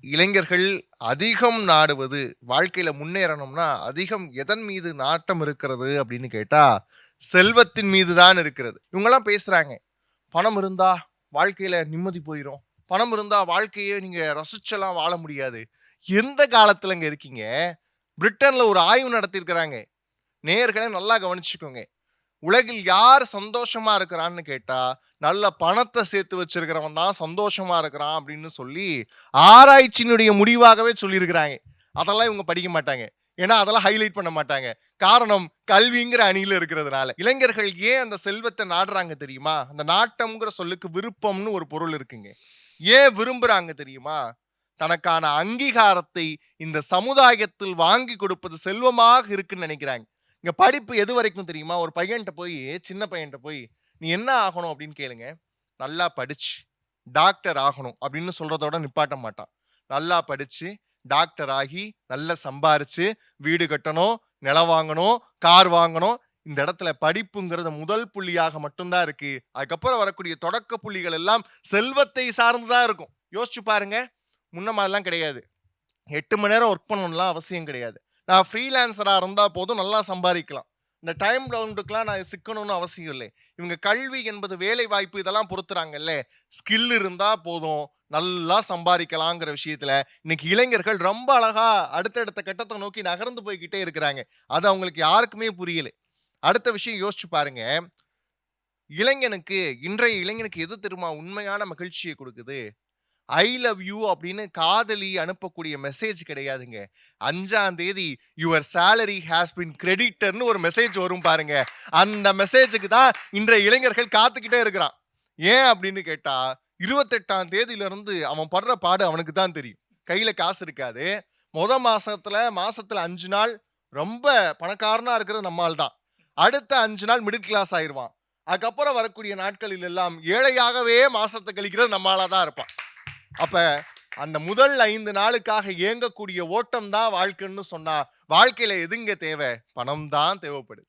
இளைஞர்கள் அதிகம் நாடுவது வாழ்க்கையில முன்னேறணும்னா அதிகம் எதன் மீது நாட்டம் இருக்கிறது அப்படின்னு கேட்டா செல்வத்தின் மீது தான் இருக்கிறது. இவங்கெல்லாம் பேசுறாங்க, பணம் இருந்தா வாழ்க்கையில நிம்மதி போயிடும், பணம் இருந்தா வாழ்க்கையே நீங்க ரசிச்செல்லாம் வாழ முடியாது. எந்த காலத்துலங்க இருக்கீங்க? பிரிட்டன்ல ஒரு ஆய்வு நடத்தியிருக்கிறாங்க. நேயர்களை நல்லா கவனிச்சுக்கோங்க. உலகில் யார் சந்தோஷமா இருக்கிறான்னு கேட்டா, நல்ல பணத்த சேர்த்து வச்சிருக்கிறவன் தான் சந்தோஷமா இருக்கிறான் அப்படின்னு சொல்லி, ஆராய்ச்சியினுடைய முடிவாகவே சொல்லியிருக்கிறாங்க. அதெல்லாம் இவங்க படிக்க மாட்டாங்க. ஏன்னா, அதெல்லாம் ஹைலைட் பண்ண மாட்டாங்க. காரணம் கல்விங்கிற அணியில இருக்கிறதுனால. இளைஞர்கள் ஏன் அந்த செல்வத்த நாடுறாங்க தெரியுமா? அந்த நாட்டம்ங்கிற சொல்லுக்கு விருப்பம்னு ஒரு பொருள் இருக்குங்க. ஏன் விரும்புறாங்க தெரியுமா? தனக்கான அங்கீகாரத்தை இந்த சமுதாயத்தில் வாங்கி கொடுப்பது செல்வமாக இருக்குன்னு நினைக்கிறாங்க. இங்க படிப்பு எது வரைக்கும் தெரியுமா? ஒரு பையன்ட்ட போய், சின்ன பையன்ட்ட போய், "நீ என்ன ஆகணும்?" அப்படின்னு கேளுங்க. நல்லா படிச்சு, டாக்டர் ஆகணும் அப்படின்னு சொல்றதோட நிப்பாட்ட மாட்டான். நல்லா படிச்சு, டாக்டர் ஆகி, நல்லா சம்பாரிச்சு, வீடு கட்டணும், நிலம் வாங்கணும், கார் வாங்கணும். இந்த இடத்துல படிப்புங்கிறது முதல் புள்ளியாக மட்டும் தான் இருக்கு. அதுக்கப்புறம் வரக்கூடிய தொடக்க புள்ளிகள் எல்லாம் செல்வத்தை சார்ந்து தான் இருக்கும். யோசிச்சு பாருங்க. முன்ன மாதிரிலாம் கிடையாது. 8 மணி நேரம் ஒர்க் பண்ணணும்லாம் அவசியம் கிடையாது. நான் ஃப்ரீலான்சரா இருந்தா போதும், நல்லா சம்பாதிக்கலாம். இந்த டைம் பவுண்டுக்குலாம் நான் சிக்கணும்னு அவசியம் இல்லை. இவங்க கல்வி என்பது வேலை வாய்ப்பு இதெல்லாம் பொறுத்துறாங்கல்ல. ஸ்கில் இருந்தா போதும், நல்லா சம்பாதிக்கலாங்கிற விஷயத்துல இன்னைக்கு இளைஞர்கள் ரொம்ப அழகா அடுத்தடுத்த கட்டத்தை நோக்கி நகர்ந்து போய்க்கிட்டே இருக்கிறாங்க. அது அவங்களுக்கு யாருக்குமே புரியல. அடுத்த விஷயம் யோசிச்சு பாருங்க. இளைஞனுக்கு இன்றைய இளைஞனுக்கு எது தெரியுமா உண்மையான மகிழ்ச்சியை கொடுக்குது? ஐ லவ் யூ அப்படின்னு காதலி அனுப்பக்கூடிய மெசேஜ் கிடையாதுங்க. 5ஆம் தேதி யுவர் சேலரி ஹாஸ் பின் கிரெடிட்டட்னு ஒரு மெசேஜ் வரும் பாருங்க. அந்த மெசேஜுக்கு தான் இன்றைய இளைஞர்கள் காத்துக்கிட்டே இருக்கிறான். ஏன் அப்படின்னு கேட்டா, 28ஆம் தேதியிலிருந்து அவன் படுற பாடு அவனுக்கு தான் தெரியும். கையில காசு இருக்காது. மாசத்துல 5 நாள் ரொம்ப பணக்காரனா இருக்கிறது நம்மால் தான். அடுத்த 5 நாள் மிடில் கிளாஸ் ஆயிருவான். அதுக்கப்புறம் வரக்கூடிய நாட்களில் எல்லாம் ஏழையாகவே மாசத்தை கழிக்கிறது நம்மால தான் இருப்பான். அப்ப அந்த முதல் 5 நாளுக்காக ஏங்கக்கூடிய ஓட்டம் தான் வாழ்க்கைன்னு சொன்னா, வாழ்க்கையில எதுங்க தேவை? பணம் தான் தேவைப்படுது.